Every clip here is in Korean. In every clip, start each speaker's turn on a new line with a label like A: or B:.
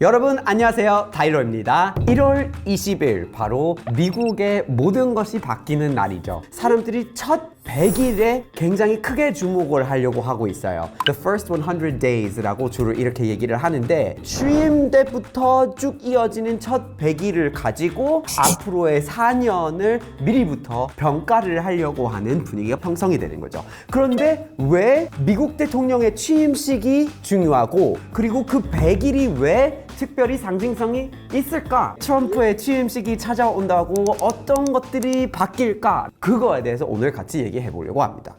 A: 여러분 안녕하세요, 다이로입니다. 1월 20일 바로 미국의 모든 것이 바뀌는 날이죠. 사람들이 첫 100일에 굉장히 크게 주목을 하려고 하고 있어요. The first 100 days라고 주로 이렇게 얘기를 하는데, 취임 때부터 쭉 이어지는 첫 100일을 가지고 앞으로의 4년을 미리부터 평가를 하려고 하는 분위기가 형성이 되는 거죠. 그런데 왜 미국 대통령의 취임식이 중요하고, 그리고 그 100일이 왜 특별히 상징성이 있을까? 트럼프의 취임식이 찾아온다고 어떤 것들이 바뀔까? 그거에 대해서 오늘 같이 얘기해 보려고 합니다.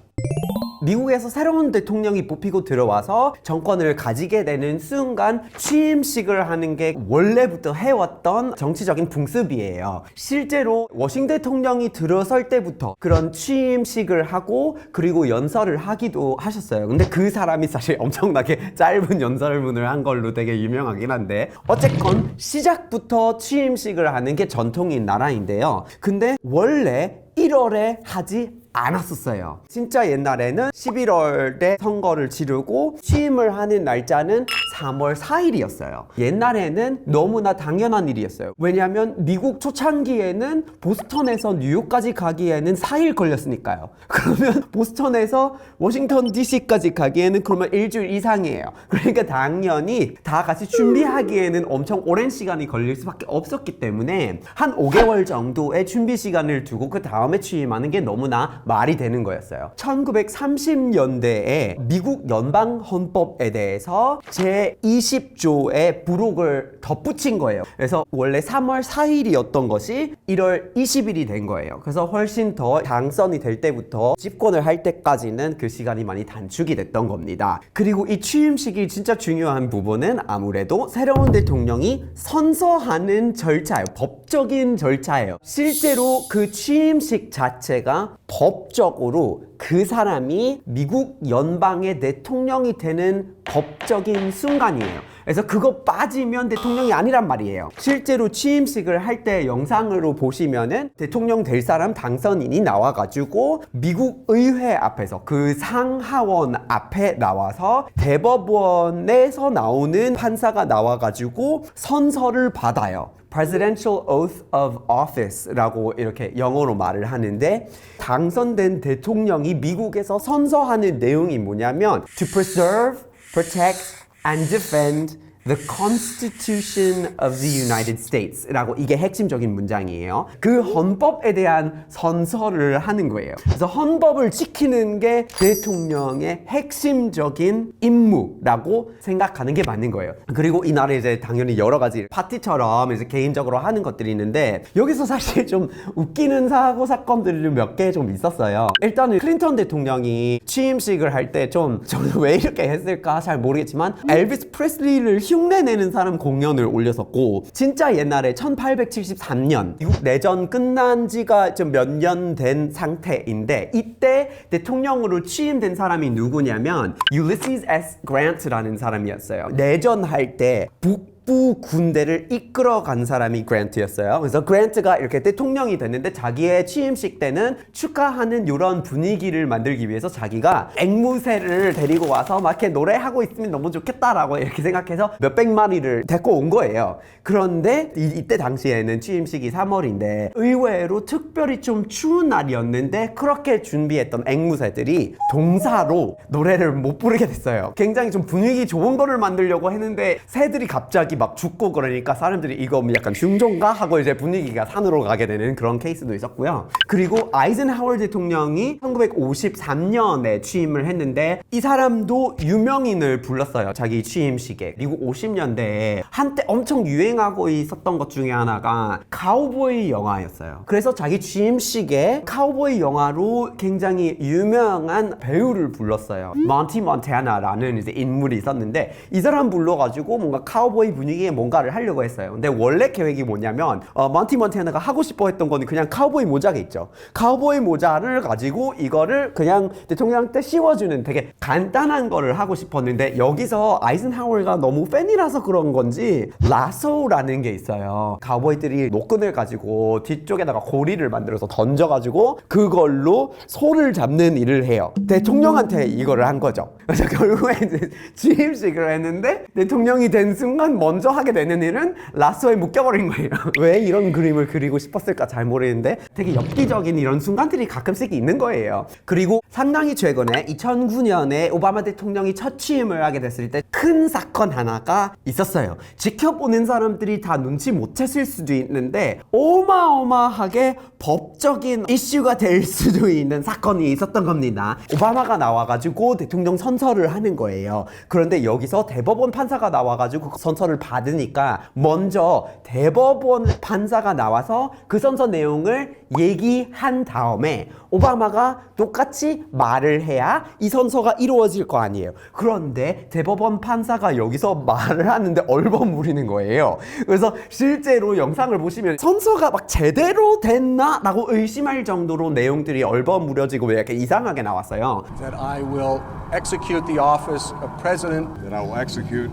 A: 미국에서 새로운 대통령이 뽑히고 들어와서 정권을 가지게 되는 순간 취임식을 하는 게 원래부터 해왔던 정치적인 풍습이에요. 실제로 워싱턴 대통령이 들어설 때부터 그런 취임식을 하고 그리고 연설을 하기도 하셨어요. 근데 그 사람이 사실 엄청나게 짧은 연설문을 한 걸로 되게 유명하긴 한데, 어쨌건 시작부터 취임식을 하는 게 전통인 나라인데요. 근데 원래 1월에 하지 않았었어요. 진짜 옛날에는 11월에 선거를 치르고 취임을 하는 날짜는 3월 4일이었어요. 옛날에는 너무나 당연한 일이었어요. 왜냐하면 미국 초창기에는 보스턴에서 뉴욕까지 가기에는 4일 걸렸으니까요. 그러면 보스턴에서 워싱턴 DC까지 가기에는 그러면 일주일 이상이에요. 그러니까 당연히 다 같이 준비하기에는 엄청 오랜 시간이 걸릴 수밖에 없었기 때문에 한 5개월 정도의 준비 시간을 두고 그 다음에 취임하는 게 너무나 말이 되는 거였어요. 1930년대에 미국 연방 헌법에 대해서 제20조의 부록을 덧붙인 거예요. 그래서 원래 3월 4일이었던 것이 1월 20일이 된 거예요. 그래서 훨씬 더 당선이 될 때부터 집권을 할 때까지는 그 시간이 많이 단축이 됐던 겁니다. 그리고 이 취임식이 진짜 중요한 부분은 아무래도 새로운 대통령이 선서하는 절차예요. 법적인 절차예요. 실제로 그 취임식 자체가 법적으로 그 사람이 미국 연방의 대통령이 되는 법적인 순간이에요. 그래서 그거 빠지면 대통령이 아니란 말이에요. 실제로 취임식을 할 때 영상으로 보시면은 대통령 될 사람 당선인이 나와가지고 미국 의회 앞에서 그 상하원 앞에 나와서 대법원에서 나오는 판사가 나와가지고 선서를 받아요. Presidential Oath of Office라고 이렇게 영어로 말을 하는데, 당선된 대통령이 미국에서 선서하는 내용이 뭐냐면 To preserve, protect, and defend the Constitution of the United States 라고, 이게 핵심적인 문장이에요. 그 헌법에 대한 선서를 하는 거예요. 그래서 헌법을 지키는 게 대통령의 핵심적인 임무라고 생각하는 게 맞는 거예요. 그리고 이날에 이제 당연히 여러 가지 파티처럼 이제 개인적으로 하는 것들이 있는데, 여기서 사실 좀 웃기는 사고 사건들이 몇 개 좀 있었어요. 일단은 클린턴 대통령이 취임식을 할 때 저는 왜 이렇게 했을까 잘 모르겠지만 엘비스 프레슬리를 흉내내는 사람 공연을 올렸었고, 진짜 옛날에 1873년 미국 내전 끝난 지가 좀 몇 년 된 상태인데, 이때 대통령으로 취임된 사람이 누구냐면 Ulysses S. Grant라는 사람이었어요. 내전할 때 북부 군대를 이끌어간 사람이 그랜트였어요. 그래서 그랜트가 이렇게 대통령이 됐는데 자기의 취임식 때는 축하하는 이런 분위기를 만들기 위해서 자기가 앵무새를 데리고 와서 막 이렇게 노래하고 있으면 너무 좋겠다라고 이렇게 생각해서 몇백 마리를 데리고 온 거예요. 그런데 이때 당시에는 취임식이 3월인데 의외로 특별히 좀 추운 날이었는데, 그렇게 준비했던 앵무새들이 동사로 노래를 못 부르게 됐어요. 굉장히 좀 분위기 좋은 거를 만들려고 했는데 새들이 갑자기 막 죽고 그러니까 사람들이 이거 약간 흉종가 하고 이제 분위기가 산으로 가게 되는 그런 케이스도 있었고요. 그리고 아이젠하워 대통령이 1953년에 취임을 했는데, 이 사람도 유명인을 불렀어요. 자기 취임식에. 미국 50년대에 한때 엄청 유행하고 있었던 것 중에 하나가 카우보이 영화였어요. 그래서 자기 취임식에 카우보이 영화로 굉장히 유명한 배우를 불렀어요. 몬티 몬타나라는 이제 인물이 있었는데, 이 사람 불러가지고 뭔가 카우보이 분위기에 뭔가를 하려고 했어요. 근데 원래 계획이 뭐냐면 몬티 몬타나가 하고 싶어 했던 거는 그냥 카우보이 모자가 있죠. 카우보이 모자를 가지고 이거를 그냥 대통령한테 씌워주는 되게 간단한 거를 하고 싶었는데, 여기서 아이젠하워가 너무 팬이라서 그런 건지 라소라는 게 있어요. 카우보이들이 노끈을 가지고 뒤쪽에다가 고리를 만들어서 던져가지고 그걸로 소를 잡는 일을 해요. 대통령한테 이거를 한 거죠. 그래서 결국에 이제 취임식을 했는데 대통령이 된 순간 먼저 하게 되는 일은 라쏘에 묶여버린 거예요. 왜 이런 그림을 그리고 싶었을까 잘 모르겠는데 되게 엽기적인 이런 순간들이 가끔씩 있는 거예요. 그리고 상당히 최근에 2009년에 오바마 대통령이 첫 취임을 하게 됐을 때 큰 사건 하나가 있었어요. 지켜보는 사람들이 다 눈치 못 챘을 수도 있는데 어마어마하게 법적인 이슈가 될 수도 있는 사건이 있었던 겁니다. 오바마가 나와가지고 대통령 선서를 하는 거예요. 그런데 여기서 대법원 판사가 나와가지고 그 선서를 받으니까 먼저 대법원 판사가 나와서 그 선서 내용을 얘기한 다음에 오바마가 똑같이 말을 해야 이 선서가 이루어질 거 아니에요. 그런데 대법원 판사가 여기서 말을 하는데 얼버무리는 거예요. 그래서 실제로 영상을 보시면 선서가 막 제대로 됐나? 라고 의심할 정도로 내용들이 얼버무려지고 이렇게 이상하게 나왔어요.
B: That I will execute the office of president.
C: That I will execute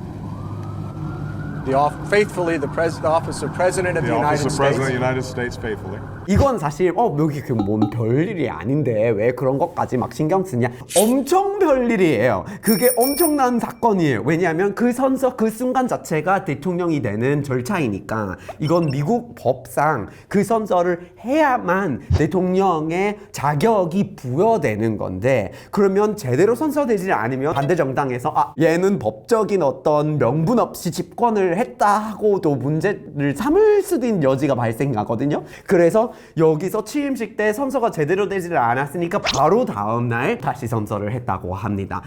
B: Faithfully the office of president of
C: the
B: the
C: office
B: United
C: of President of
B: States.
C: the United States faithfully.
A: 이건 사실 여기 뭔 별일이 아닌데 왜 그런 것까지 막 신경 쓰냐? 엄청 별일이에요. 그게 엄청난 사건이에요. 왜냐하면 그 선서 그 순간 자체가 대통령이 되는 절차이니까 이건 미국 법상 그 선서를 해야만 대통령의 자격이 부여되는 건데 그러면 제대로 선서되지 않으면 반대 정당에서 얘는 법적인 어떤 명분 없이 집권을 했다 하고도 문제를 삼을 수도 있는 여지가 발생하거든요. 그래서 여기서 취임식 때 선서가 제대로 되지를 않았으니까 바로 다음날 다시 선서를 했다고 합니다.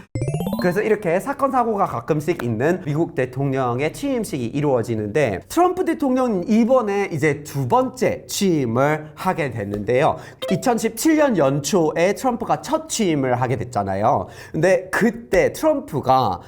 A: 그래서 이렇게 사건 사고가 가끔씩 있는 미국 대통령의 취임식이 이루어지는데 트럼프 대통령은 이번에 이제 두 번째 취임을 하게 됐는데요. 2017년 연초에 트럼프가 첫 취임을 하게 됐잖아요. 근데 그때 트럼프가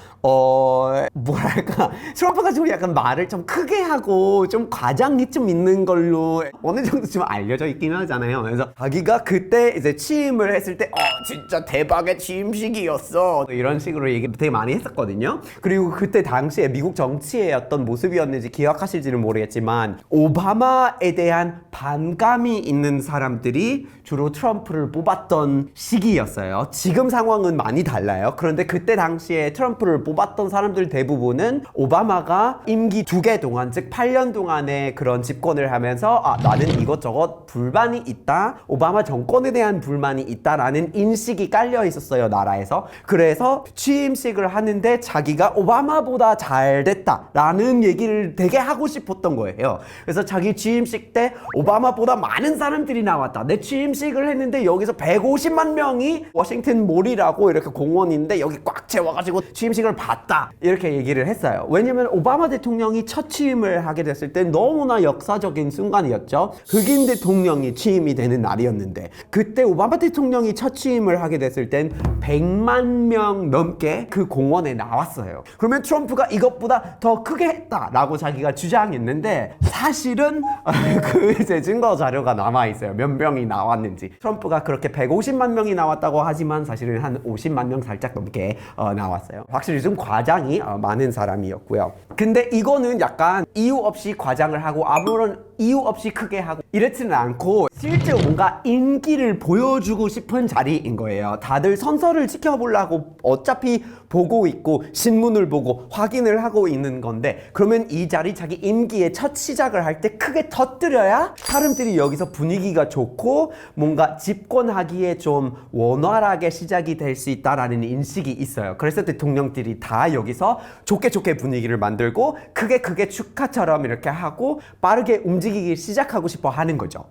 A: 트럼프가 좀 약간 말을 좀 크게 하고 좀 과장이 좀 있는 걸로 어느 정도 좀 알려져 있긴 하잖아요. 그래서 자기가 그때 이제 취임을 했을 때 진짜 대박의 취임식이었어 이런 식으로 얘기 되게 많이 했었거든요. 그리고 그때 당시에 미국 정치의 어떤 모습이었는지 기억하실지는 모르겠지만 오바마에 대한 반감이 있는 사람들이 주로 트럼프를 뽑았던 시기였어요. 지금 상황은 많이 달라요. 그런데 그때 당시에 트럼프를 뽑았던 사람들 대부분은 오바마가 임기 2개 동안 즉 8년 동안의 그런 집권을 하면서 나는 이것저것 불만이 있다. 오바마 정권에 대한 불만이 있다라는 인식이 깔려 있었어요. 나라에서. 그래서 취임식을 하는데 자기가 오바마보다 잘 됐다라는 얘기를 되게 하고 싶었던 거예요. 그래서 자기 취임식 때 오바마보다 많은 사람들이 나왔다. 내 취임식을 했는데 여기서 150만 명이 워싱턴 몰이라고 이렇게 공원인데 여기 꽉 채워가지고 취임식을 봤다. 이렇게 얘기를 했어요. 왜냐면 오바마 대통령이 첫 취임을 하게 됐을 때 너무나 역사적인 순간이었죠. 흑인 대통령이 취임이 되는 날이었는데 그때 오바마 대통령이 첫 취임을 하게 됐을 땐 100만 명 넘게 그 공원에 나왔어요. 그러면 트럼프가 이것보다 더 크게 했다라고 자기가 주장했는데 사실은 그 이제 증거 자료가 남아 있어요. 몇 명이 나왔는지. 트럼프가 그렇게 150만 명이 나왔다고 하지만 사실은 한 50만 명 살짝 넘게 나왔어요. 확실히 좀 과장이 많은 사람이었고요. 근데 이거는 약간 이유 없이 과장을 하고 아무런 이유 없이 크게 하고 이렇지는 않고 실제로 뭔가 인기를 보여주고 싶은 자리인 거예요. 다들 선서를 지켜보려고 어차피 보고 있고 신문을 보고 확인을 하고 있는 건데 그러면 이 자리 자기 임기의 첫 시작을 할 때 크게 터뜨려야 사람들이 여기서 분위기가 좋고 뭔가 집권하기에 좀 원활하게 시작이 될 수 있다라는 인식이 있어요. 그래서 대통령들이 다 여기서 좋게 분위기를 만들고 크게 축하처럼 이렇게 하고 빠르게 움직이기 시작하고 싶어 하는 거죠.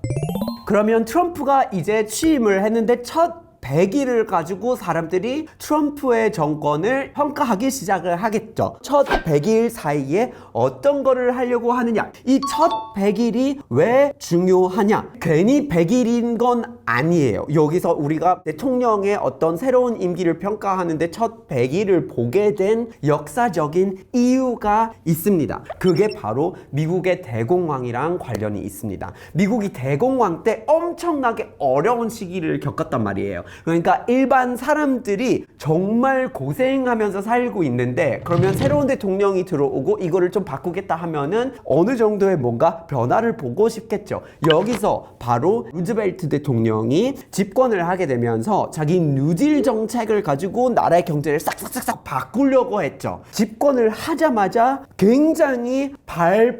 A: 그러면 트럼프가 이제 취임을 했는데 첫 100일을 가지고 사람들이 트럼프의 정권을 평가하기 시작을 하겠죠. 첫 100일 사이에 어떤 거를 하려고 하느냐. 이 첫 100일이 왜 중요하냐. 괜히 100일인 건 아니에요. 여기서 우리가 대통령의 어떤 새로운 임기를 평가하는데 첫 100일을 보게 된 역사적인 이유가 있습니다. 그게 바로 미국의 대공황이랑 관련이 있습니다. 미국이 대공황 때 엄청나게 어려운 시기를 겪었단 말이에요. 그러니까 일반 사람들이 정말 고생하면서 살고 있는데 그러면 새로운 대통령이 들어오고 이거를 좀 바꾸겠다 하면은 어느 정도의 뭔가 변화를 보고 싶겠죠. 여기서 바로 루즈벨트 대통령이 집권을 하게 되면서 자기 뉴딜 정책을 가지고 나라의 경제를 싹싹싹싹 바꾸려고 했죠. 집권을 하자마자 굉장히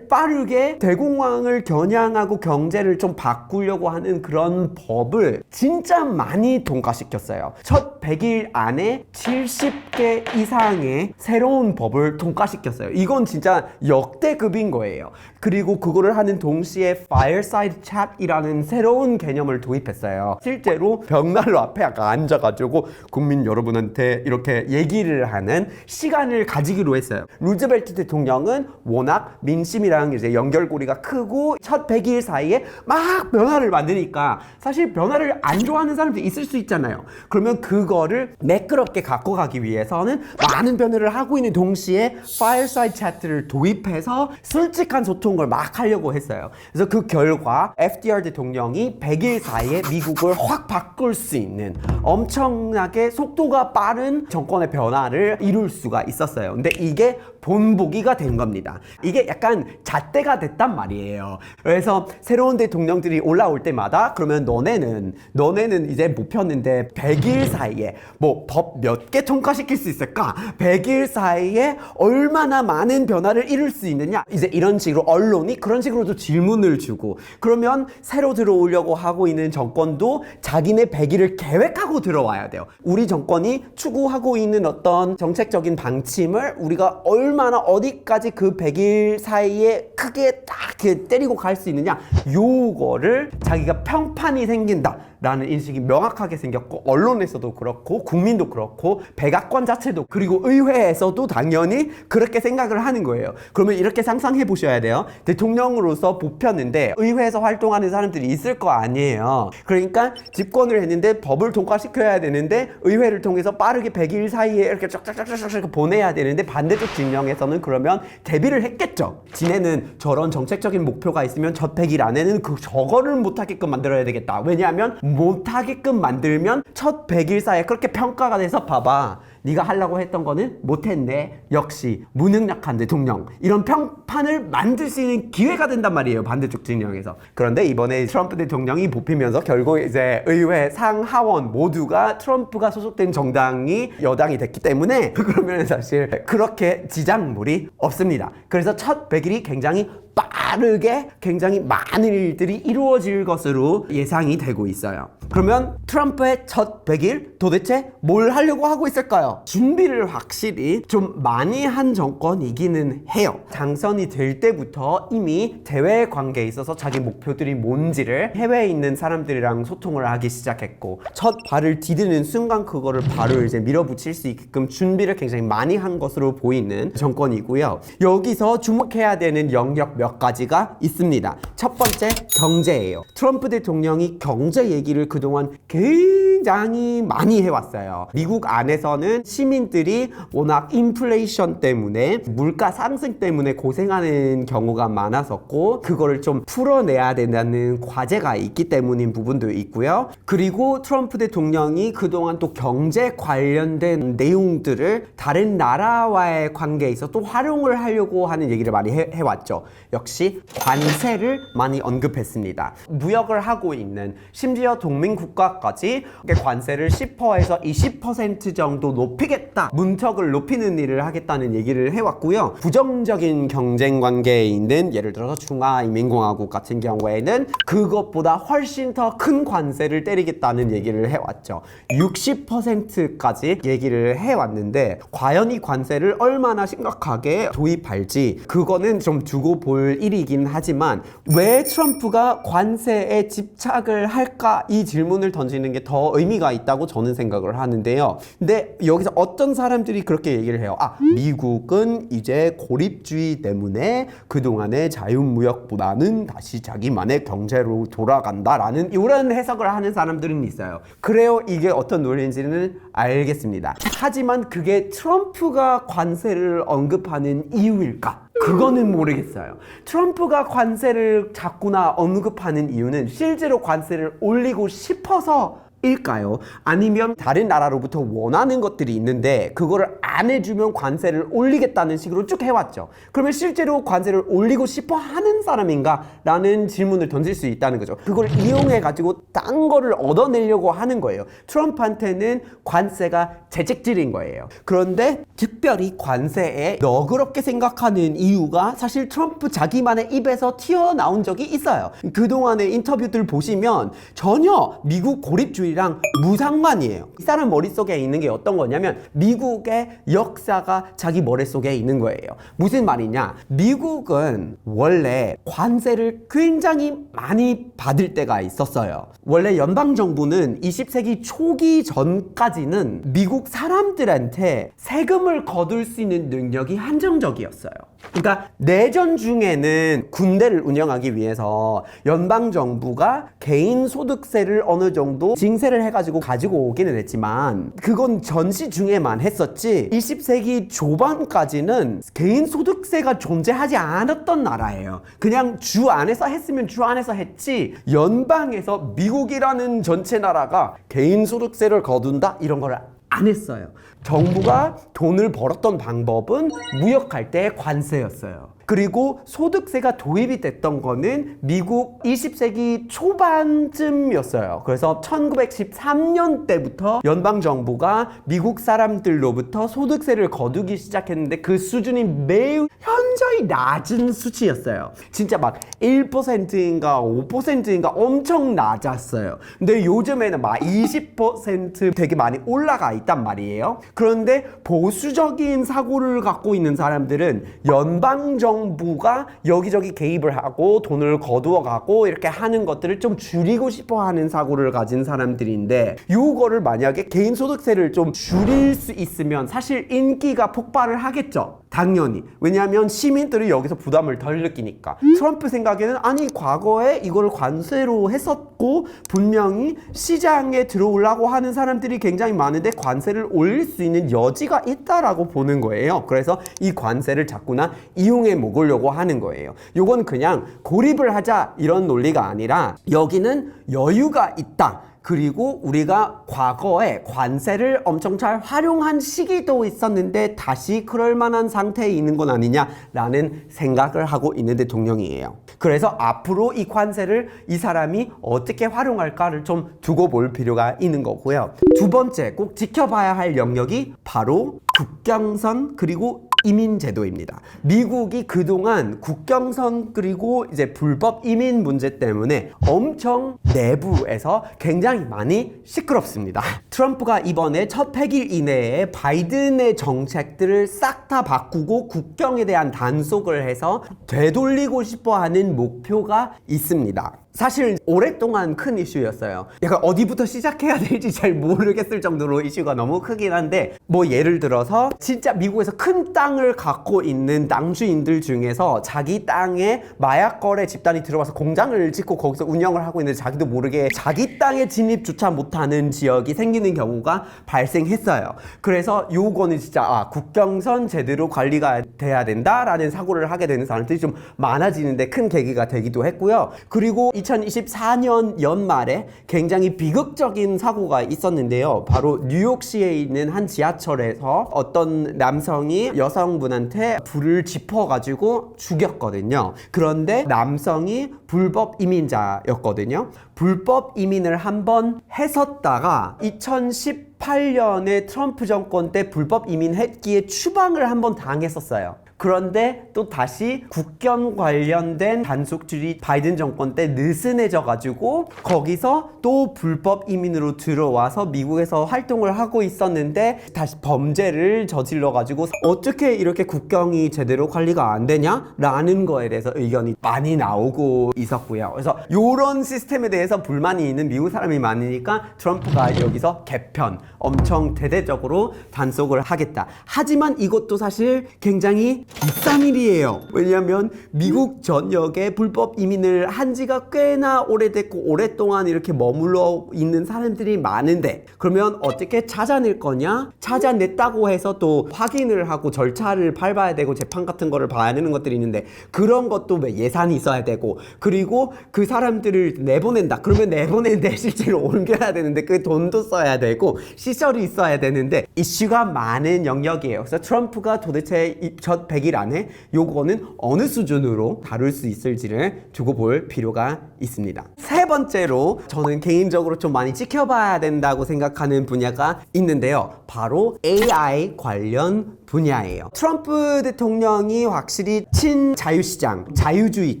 A: 빠르게 대공황을 겨냥하고 경제를 좀 바꾸려고 하는 그런 법을 진짜 많이 통과시켰어요. 첫 100일 안에 70개 이상의 새로운 법을 통과시켰어요. 이건 진짜 역대급인 거예요. 그리고 그거를 하는 동시에 fireside chat이라는 새로운 개념을 도입했어요. 실제로 벽난로 앞에 아까 앉아가지고 국민 여러분한테 이렇게 얘기를 하는 시간을 가지기로 했어요. 루즈벨트 대통령은 워낙 민심이랑 이제 연결고리가 크고 첫 100일 사이에 막 변화를 만드니까 사실 변화를 안 좋아하는 사람도 있을 수 있잖아요. 그러면 그거를 매끄럽게 갖고 가기 위해서는 많은 변화를 하고 있는 동시에 fireside chat를 도입해서 솔직한 소통을 막 하려고 했어요. 그래서 그 결과 FDR 대통령이 100일 사이에 미국을 확 바꿀 수 있는 엄청나게 속도가 빠른 정권의 변화를 이룰 수가 있었어요. 근데 이게 본보기가 된 겁니다. 이게 약간 잣대가 됐단 말이에요. 그래서 새로운 대통령들이 올라올 때마다 그러면 너네는 이제 못 폈는데 100일 사이에 뭐 법 몇 개 통과시킬 수 있을까? 100일 사이에 얼마나 많은 변화를 이룰 수 있느냐? 이제 이런 식으로 언론이 그런 식으로도 질문을 주고 그러면 새로 들어오려고 하고 있는 정권도 자기네 100일을 계획하고 들어와야 돼요. 우리 정권이 추구하고 있는 어떤 정책적인 방침을 우리가 얼마나 어디까지 그 100일 사이에 크게 딱 이렇게 때리고 갈 수 있느냐 요거를 자기가 평판이 생긴다 라는 인식이 명확하게 생겼고 언론에서도 그렇고 국민도 그렇고 백악관 자체도 그리고 의회에서도 당연히 그렇게 생각을 하는 거예요. 그러면 이렇게 상상해 보셔야 돼요. 대통령으로서 뽑혔는데 의회에서 활동하는 사람들이 있을 거 아니에요. 그러니까 집권을 했는데 법을 통과시켜야 되는데 의회를 통해서 빠르게 100일 사이에 이렇게 쫙쫙쫙쫙 보내야 되는데 반대쪽 진영에서는 그러면 대비를 했겠죠. 지네는 저런 정책적인 목표가 있으면 첫 100일 안에는 저거를 못하게끔 만들어야 되겠다. 왜냐하면 못하게끔 만들면 첫 100일 사이에 그렇게 평가가 돼서 봐봐 네가 하려고 했던 거는 못했네 역시 무능력한 대통령 이런 평판을 만들 수 있는 기회가 된단 말이에요 반대쪽 진영에서. 그런데 이번에 트럼프 대통령이 뽑히면서 결국 이제 의회 상하원 모두가 트럼프가 소속된 정당이 여당이 됐기 때문에 그러면 사실 그렇게 지장물이 없습니다. 그래서 첫 100일이 굉장히 빠르게 굉장히 많은 일들이 이루어질 것으로 예상이 되고 있어요. 그러면 트럼프의 첫 100일 도대체 뭘 하려고 하고 있을까요? 준비를 확실히 좀 많이 한 정권이기는 해요. 당선이 될 때부터 이미 대외 관계에 있어서 자기 목표들이 뭔지를 해외에 있는 사람들이랑 소통을 하기 시작했고 첫 발을 디디는 순간 그거를 바로 이제 밀어붙일 수 있게끔 준비를 굉장히 많이 한 것으로 보이는 정권이고요. 여기서 주목해야 되는 영역 몇 가지가 있습니다. 첫 번째 경제예요. 트럼프 대통령이 경제 얘기를 그동안 굉장히 많이 해왔어요. 미국 안에서는 시민들이 워낙 인플레이션 때문에 물가 상승 때문에 고생하는 경우가 많았었고 그거를 좀 풀어내야 된다는 과제가 있기 때문인 부분도 있고요. 그리고 트럼프 대통령이 그동안 또 경제 관련된 내용들을 다른 나라와의 관계에 있어 또 활용을 하려고 하는 얘기를 많이 해왔죠. 역시 관세를 많이 언급했습니다. 무역을 하고 있는 심지어 동맹 국가까지 관세를 10%에서 20% 정도 높이겠다. 문턱을 높이는 일을 하겠다는 얘기를 해왔고요. 부정적인 경쟁 관계에 있는 예를 들어서 중화인민공화국 같은 경우에는 그것보다 훨씬 더 큰 관세를 때리겠다는 얘기를 해왔죠. 60%까지 얘기를 해왔는데 과연 이 관세를 얼마나 심각하게 도입할지 그거는 좀 두고 볼 일이긴 하지만 왜 트럼프가 관세에 집착을 할까 이 질문을 던지는 게 더 의미가 있다고 저는 생각을 하는데요. 근데 여기서 어떤 사람들이 그렇게 얘기를 해요. 미국은 이제 고립주의 때문에 그동안의 자유무역보다는 다시 자기만의 경제로 돌아간다라는 이런 해석을 하는 사람들은 있어요. 그래요. 이게 어떤 논리인지는 알겠습니다. 하지만 그게 트럼프가 관세를 언급하는 이유일까? 그거는 모르겠어요. 트럼프가 관세를 자꾸나 언급하는 이유는 실제로 관세를 올리고 싶어서 일까요? 아니면 다른 나라로부터 원하는 것들이 있는데 그거를 안 해주면 관세를 올리겠다는 식으로 쭉 해왔죠. 그러면 실제로 관세를 올리고 싶어 하는 사람인가? 라는 질문을 던질 수 있다는 거죠. 그걸 이용해 가지고 딴 거를 얻어내려고 하는 거예요. 트럼프한테는 관세가 재직질인 거예요. 그런데 특별히 관세에 너그럽게 생각하는 이유가 사실 트럼프 자기만의 입에서 튀어나온 적이 있어요. 그동안의 인터뷰들 보시면 전혀 미국 고립주의랑 무상관이에요. 이 사람 머릿속에 있는 게 어떤 거냐면 미국의 역사가 자기 머릿속에 있는 거예요. 무슨 말이냐? 미국은 원래 관세를 굉장히 많이 받을 때가 있었어요. 원래 연방정부는 20세기 초기 전까지는 미국 사람들한테 세금을 거둘 수 있는 능력이 한정적이었어요. 그러니까 내전 중에는 군대를 운영하기 위해서 연방정부가 개인소득세를 어느 정도 징세를 해가지고 가지고 오기는 했지만 그건 전시 중에만 했었지 20세기 초반까지는 개인소득세가 존재하지 않았던 나라예요. 그냥 주 안에서 했으면 주 안에서 했지 연방에서 미국이라는 전체 나라가 개인소득세를 거둔다? 이런 걸 안 했어요. 정부가 돈을 벌었던 방법은 무역할 때의 관세였어요. 그리고 소득세가 도입이 됐던 거는 미국 20세기 초반쯤이었어요. 그래서 1913년 때부터 연방정부가 미국 사람들로부터 소득세를 거두기 시작했는데 그 수준이 매우 현저히 낮은 수치였어요. 진짜 막 1%인가 5%인가 엄청 낮았어요. 근데 요즘에는 막 20% 되게 많이 올라가 있단 말이에요. 그런데 보수적인 사고를 갖고 있는 사람들은 연방정부가 여기저기 개입을 하고 돈을 거두어 가고 이렇게 하는 것들을 좀 줄이고 싶어 하는 사고를 가진 사람들인데 요거를 만약에 개인소득세를 좀 줄일 수 있으면 사실 인기가 폭발을 하겠죠. 당연히. 왜냐하면 시민들이 여기서 부담을 덜 느끼니까. 트럼프 생각에는 아니 과거에 이걸 관세로 했었고 분명히 시장에 들어오려고 하는 사람들이 굉장히 많은데 관세를 올릴 수 있는 여지가 있다라고 보는 거예요. 그래서 이 관세를 자꾸나 이용해 먹으려고 하는 거예요. 요건 그냥 고립을 하자 이런 논리가 아니라 여기는 여유가 있다. 그리고 우리가 과거에 관세를 엄청 잘 활용한 시기도 있었는데 다시 그럴 만한 상태에 있는 건 아니냐라는 생각을 하고 있는 대통령이에요. 그래서 앞으로 이 관세를 이 사람이 어떻게 활용할까를 좀 두고 볼 필요가 있는 거고요. 두 번째 꼭 지켜봐야 할 영역이 바로 국경선 그리고 이민제도입니다. 미국이 그동안 국경선 그리고 이제 불법 이민 문제 때문에 엄청 내부에서 굉장히 많이 시끄럽습니다. 트럼프가 이번에 첫 100일 이내에 바이든의 정책들을 싹 다 바꾸고 국경에 대한 단속을 해서 되돌리고 싶어 하는 목표가 있습니다. 사실 오랫동안 큰 이슈였어요. 약간 어디부터 시작해야 될지 잘 모르겠을 정도로 이슈가 너무 크긴 한데 뭐 예를 들어서 진짜 미국에서 큰 땅을 갖고 있는 땅주인들 중에서 자기 땅에 마약 거래 집단이 들어와서 공장을 짓고 거기서 운영을 하고 있는데 자기도 모르게 자기 땅에 진입조차 못하는 지역이 생기는 경우가 발생했어요. 그래서 요거는 진짜 국경선 제대로 관리가 돼야 된다라는 사고를 하게 되는 사람들이 좀 많아지는데 큰 계기가 되기도 했고요. 그리고 2024년 연말에 굉장히 비극적인 사고가 있었는데요. 바로 뉴욕시에 있는 한 지하철에서 어떤 남성이 여성분한테 불을 지퍼가지고 죽였거든요. 그런데 남성이 불법 이민자였거든요. 불법 이민을 한번 했었다가 2018년에 트럼프 정권 때 불법 이민했기에 추방을 한번 당했었어요. 그런데 또 다시 국경 관련된 단속줄이 바이든 정권 때 느슨해져 가지고 거기서 또 불법 이민으로 들어와서 미국에서 활동을 하고 있었는데 다시 범죄를 저질러 가지고 어떻게 이렇게 국경이 제대로 관리가 안 되냐? 라는 거에 대해서 의견이 많이 나오고 있었고요. 그래서 이런 시스템에 대해서 불만이 있는 미국 사람이 많으니까 트럼프가 여기서 개편 엄청 대대적으로 단속을 하겠다. 하지만 이것도 사실 굉장히 비싼 일이에요. 왜냐하면 미국 전역에 불법 이민을 한 지가 꽤나 오래됐고 오랫동안 이렇게 머물러 있는 사람들이 많은데 그러면 어떻게 찾아낼 거냐? 찾아냈다고 해서 또 확인을 하고 절차를 밟아야 되고 재판 같은 거를 봐야 되는 것들이 있는데 그런 것도 왜 예산이 있어야 되고 그리고 그 사람들을 내보낸다. 그러면 내보내는데 실제로 옮겨야 되는데 그 돈도 써야 되고 시설이 있어야 되는데 이슈가 많은 영역이에요. 그래서 트럼프가 도대체 첫 100일 안에 요거는 어느 수준으로 다룰 수 있을지를 두고 볼 필요가 있습니다. 세 번째로 저는 개인적으로 좀 많이 지켜봐야 된다고 생각하는 분야가 있는데요. 바로 AI 관련 분야예요. 트럼프 대통령이 확실히 친자유시장, 자유주의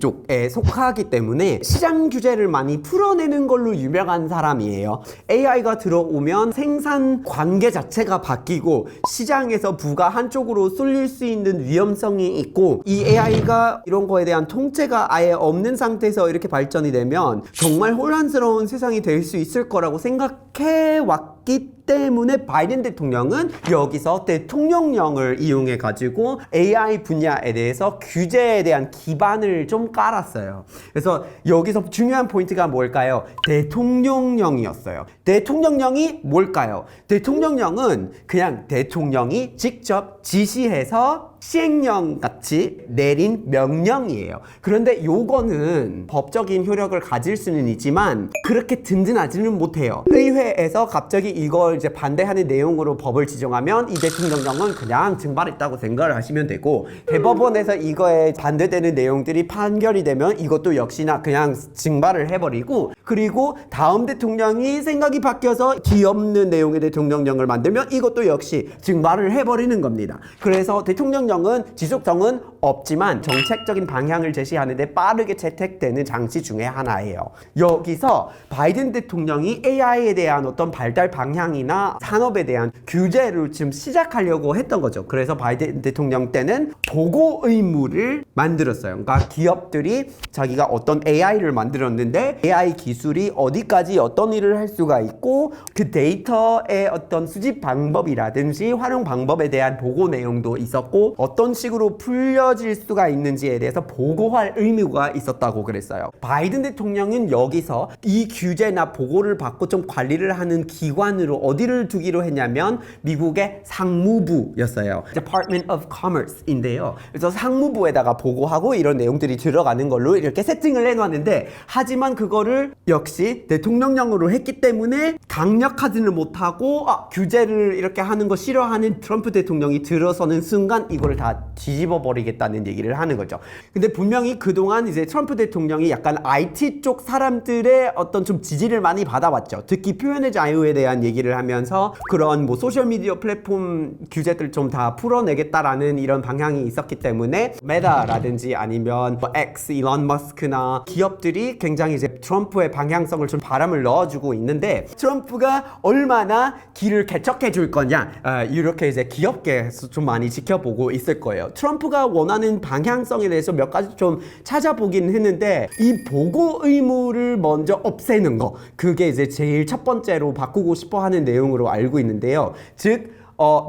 A: 쪽에 속하기 때문에 시장 규제를 많이 풀어내는 걸로 유명한 사람이에요. AI가 들어오면 생산 관계 자체가 바뀌고 시장에서 부가 한쪽으로 쏠릴 수 있는 위험성이 있고 이 AI가 이런 거에 대한 통제가 아예 없는 상태에서 이렇게 발전이 되면 정말 혼란스러운 세상이 될 수 있을 거라고 생각해 왔기 때문에 바이든 대통령은 여기서 대통령령을 이용해 가지고 AI 분야에 대해서 규제에 대한 기반을 좀 깔았어요. 그래서 여기서 중요한 포인트가 뭘까요? 대통령령이었어요. 대통령령이 뭘까요? 대통령령은 그냥 대통령이 직접 지시해서 시행령 같이 내린 명령이에요. 그런데 요거는 법적인 효력을 가질 수는 있지만 그렇게 든든하지는 못해요. 의회에서 갑자기 이걸 이제 반대하는 내용으로 법을 지정하면 이 대통령령은 그냥 증발했다고 생각을 하시면 되고 대법원에서 이거에 반대되는 내용들이 판결이 되면 이것도 역시나 그냥 증발을 해버리고 그리고 다음 대통령이 생각이 바뀌어서 뒤엎는 내용의 대통령령을 만들면 이것도 역시 증발을 해버리는 겁니다. 그래서 대통령령은 지속성은 없지만 정책적인 방향을 제시하는데 빠르게 채택되는 장치 중에 하나예요. 여기서 바이든 대통령이 AI에 대한 어떤 발달 방향이나 산업에 대한 규제를 지금 시작하려고 했던 거죠. 그래서 바이든 대통령 때는 보고 의무를 만들었어요. 그러니까 기업들이 자기가 어떤 AI를 만들었는데 AI 기술이 어디까지 어떤 일을 할 수가 있고 그 데이터의 어떤 수집 방법이라든지 활용 방법에 대한 보고 내용도 있었고 어떤 식으로 풀려질 수가 있는지에 대해서 보고할 의무가 있었다고 그랬어요. 바이든 대통령은 여기서 이 규제나 보고를 받고 좀 관리를 하는 기관으로 어디를 두기로 했냐면 미국의 상무부였어요. Department of Commerce인데요. 그래서 상무부에다가 보고하고 이런 내용들이 들어가는 걸로 이렇게 세팅을 해놨는데 하지만 그거를 역시 대통령령으로 했기 때문에 강력하지는 못하고 규제를 이렇게 하는 거 싫어하는 트럼프 대통령이 들어서는 순간 이거를 다 뒤집어 버리겠다는 얘기를 하는 거죠. 근데 분명히 그동안 이제 트럼프 대통령이 약간 IT 쪽 사람들의 어떤 좀 지지를 많이 받아왔죠. 특히 표현의 자유에 대한 얘기를 하면서 그런 뭐 소셜미디어 플랫폼 규제들 좀 다 풀어내겠다라는 이런 방향이 있었기 때문에 메타라든지 아니면 뭐 X, 일론 머스크나 기업들이 굉장히 이제 트럼프의 방향성을 좀 바람을 넣어주고 있는데 트럼프가 얼마나 길을 개척해 줄 거냐 이렇게 이제 기업계에서 좀 많이 지켜보고 있을 거예요. 트럼프가 원하는 방향성에 대해서 몇 가지 좀 찾아보긴 했는데 이 보고 의무를 먼저 없애는 거 그게 이제 제일 첫 번째로 바꾸고 싶어 하는 내용으로 알고 있는데요. 즉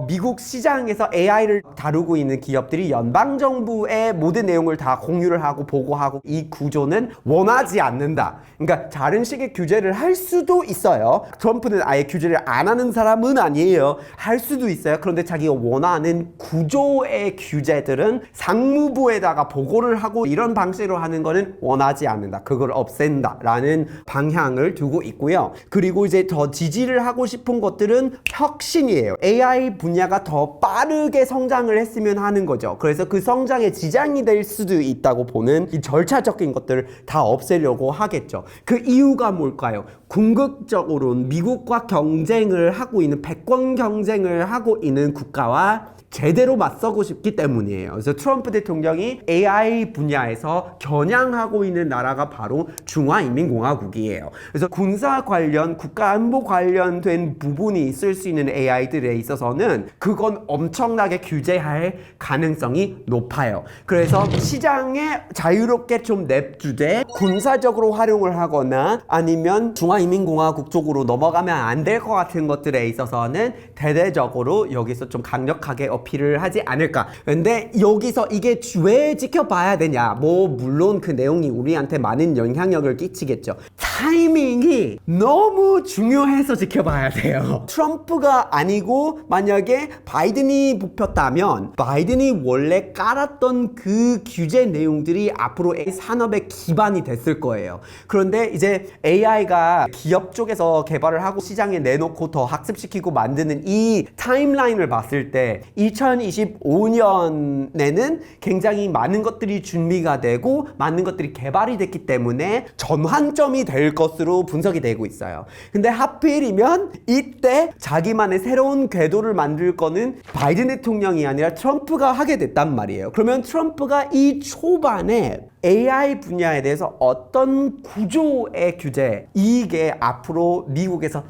A: 미국 시장에서 AI를 다루고 있는 기업들이 연방정부의 모든 내용을 다 공유를 하고 보고하고 이 구조는 원하지 않는다. 그러니까 다른 식의 규제를 할 수도 있어요. 트럼프는 아예 규제를 안 하는 사람은 아니에요. 할 수도 있어요. 그런데 자기가 원하는 구조의 규제들은 상무부에다가 보고를 하고 이런 방식으로 하는 거는 원하지 않는다. 그걸 없앤다라는 방향을 두고 있고요. 그리고 이제 더 지지를 하고 싶은 것들은 혁신이에요. AI 분야가 더 빠르게 성장을 했으면 하는 거죠. 그래서 그 성장에 지장이 될 수도 있다고 보는 이 절차적인 것들을 다 없애려고 하겠죠. 그 이유가 뭘까요? 궁극적으로 미국과 경쟁을 하고 있는 패권 경쟁을 하고 있는 국가와 제대로 맞서고 싶기 때문이에요. 그래서 트럼프 대통령이 AI 분야에서 겨냥하고 있는 나라가 바로 중화인민공화국이에요. 그래서 군사 관련, 국가안보 관련된 부분이 있을 수 있는 AI들에 있어서는 그건 엄청나게 규제할 가능성이 높아요. 그래서 시장에 자유롭게 좀 냅두되 군사적으로 활용을 하거나 아니면 중화인민공화국 쪽으로 넘어가면 안 될 것 같은 것들에 있어서는 대대적으로 여기서 좀 강력하게 필요하지 않을까. 근데 여기서 이게 왜 지켜봐야 되냐? 뭐 물론 그 내용이 우리한테 많은 영향력을 끼치겠죠. 타이밍이 너무 중요해서 지켜봐야 돼요. 트럼프가 아니고 만약에 바이든이 뽑혔다면 바이든이 원래 깔았던 그 규제 내용들이 앞으로 산업의 기반이 됐을 거예요. 그런데 이제 AI가 기업 쪽에서 개발을 하고 시장에 내놓고 더 학습시키고 만드는 이 타임라인을 봤을 때 2025년에는 굉장히 많은 것들이 준비가 되고 많은 것들이 개발이 됐기 때문에 전환점이 될 것으로 분석이 되고 있어요. 근데 하필이면 이때 자기만의 새로운 궤도를 만들 거는 바이든 대통령이 아니라 트럼프가 하게 됐단 말이에요. 그러면 트럼프가 이 초반에 AI 분야에 대해서 어떤 구조의 규제, 이게 앞으로 미국에서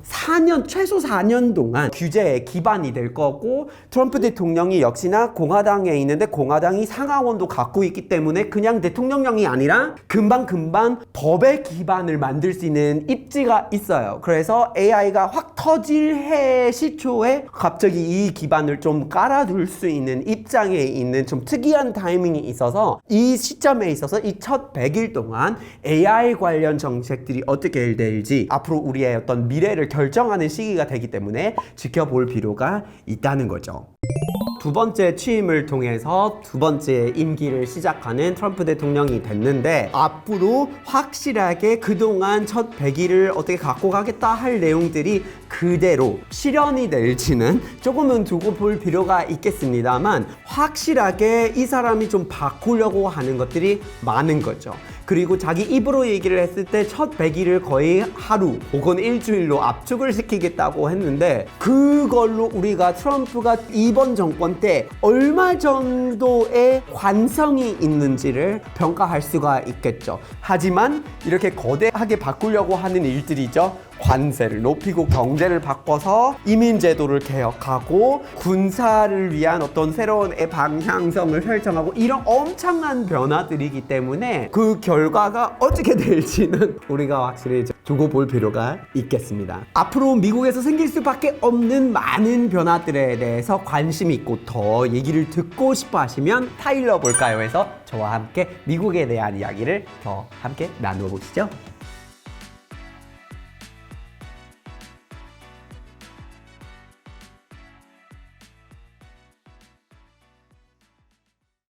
A: 최소 4년 동안 규제의 기반이 될 거고, 트럼프 대통령이 역시나 공화당에 있는데 공화당이 상하원도 갖고 있기 때문에 그냥 대통령령이 아니라 금방 법의 기반을 만들 수 있는 입지가 있어요. 그래서 AI가 확 터질 해 시초에 갑자기 이 기반을 좀 깔아둘 수 있는 입장에 있는 좀 특이한 타이밍이 있어서 이 시점에 있어서 이 첫 100일 동안 AI 관련 정책들이 어떻게 될지 앞으로 우리의 어떤 미래를 결정하는 시기가 되기 때문에 지켜볼 필요가 있다는 거죠. 두 번째 취임을 통해서 두 번째 임기를 시작하는 트럼프 대통령이 됐는데 앞으로 확실하게 그동안 첫 100일을 어떻게 갖고 가겠다 할 내용들이 그대로 실현이 될지는 조금은 두고 볼 필요가 있겠습니다만 확실하게 이 사람이 좀 바꾸려고 하는 것들이 많은 거죠. 그리고 자기 입으로 얘기를 했을 때 첫 100일을 거의 하루 혹은 일주일로 압축을 시키겠다고 했는데 그걸로 우리가 트럼프가 이번 정권 때 얼마 정도의 관성이 있는지를 평가할 수가 있겠죠. 하지만 이렇게 거대하게 바꾸려고 하는 일들이죠. 관세를 높이고 경제를 바꿔서 이민제도를 개혁하고 군사를 위한 어떤 새로운 방향성을 설정하고 이런 엄청난 변화들이기 때문에 그 결과가 어떻게 될지는 우리가 확실히 두고 볼 필요가 있겠습니다. 앞으로 미국에서 생길 수밖에 없는 많은 변화들에 대해서 관심이 있고 더 얘기를 듣고 싶어 하시면 타일러 볼까요? 에서 저와 함께 미국에 대한 이야기를 더 함께 나누어 보시죠.